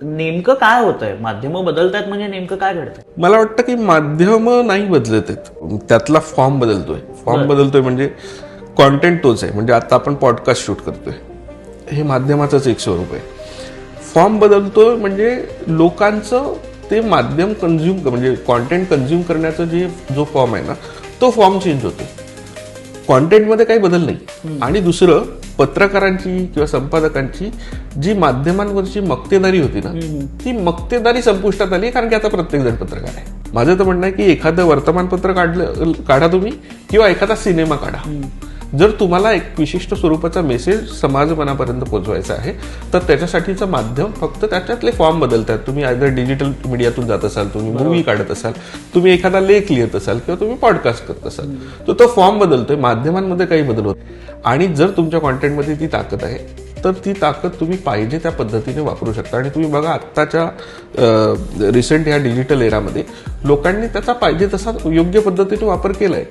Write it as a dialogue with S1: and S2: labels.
S1: नेमकं काय होतंय? माध्यमं बदलतायत म्हणजे नेमकं काय घडतंय?
S2: मला वाटतं की माध्यमं नाही बदलत आहेत, त्यातला फॉर्म बदलतोय. फॉर्म बदलतोय म्हणजे कॉन्टेंट तोच आहे. म्हणजे आता आपण पॉडकास्ट शूट करतोय, हे माध्यमाचंच एक स्वरूप आहे. फॉर्म बदलतोय म्हणजे लोकांचं ते माध्यम कंझ्युम म्हणजे कॉन्टेंट कंझ्युम करण्याचा जो फॉर्म आहे ना, तो फॉर्म चेंज होतो. कॉन्टेंटमध्ये काही बदल नाही. आणि दुसरं, पत्रकारांची किंवा संपादकांची जी माध्यमांवरची मक्तेदारी होती ना, ती मक्तेदारी संपुष्टात आली, कारण की आता प्रत्येक जण पत्रकार आहे. माझं तर म्हणणं आहे की एखादं वर्तमानपत्र काढा तुम्ही, किंवा एखादा सिनेमा काढा. जर तुम्हाला एक विशिष्ट स्वरूपाचा मेसेज समाजमनापर्यंत पोहोचवायचा आहे, तर त्याच्यासाठीचं माध्यम फक्त त्याच्यातले फॉर्म बदलतात. तुम्ही आयदर डिजिटल मीडियातून जात असाल, तुम्ही मूव्ही काढत असाल, तुम्ही एखादा लेख लिहित असाल, किंवा तुम्ही पॉडकास्ट करत असाल, तर तो फॉर्म बदलतोय. माध्यमांमध्ये काही बदल होत. आणि जर तुमच्या कॉन्टेंटमध्ये ती ताकद आहे, तर ती ताकद तुम्ही पाहिजे त्या पद्धतीने वापरू शकता. आणि तुम्ही बघा, आत्ताच्या रिसेंट ह्या डिजिटल एरामध्ये लोकांनी त्याचा पाहिजे तसा योग्य पद्धतीने वापर केलाय.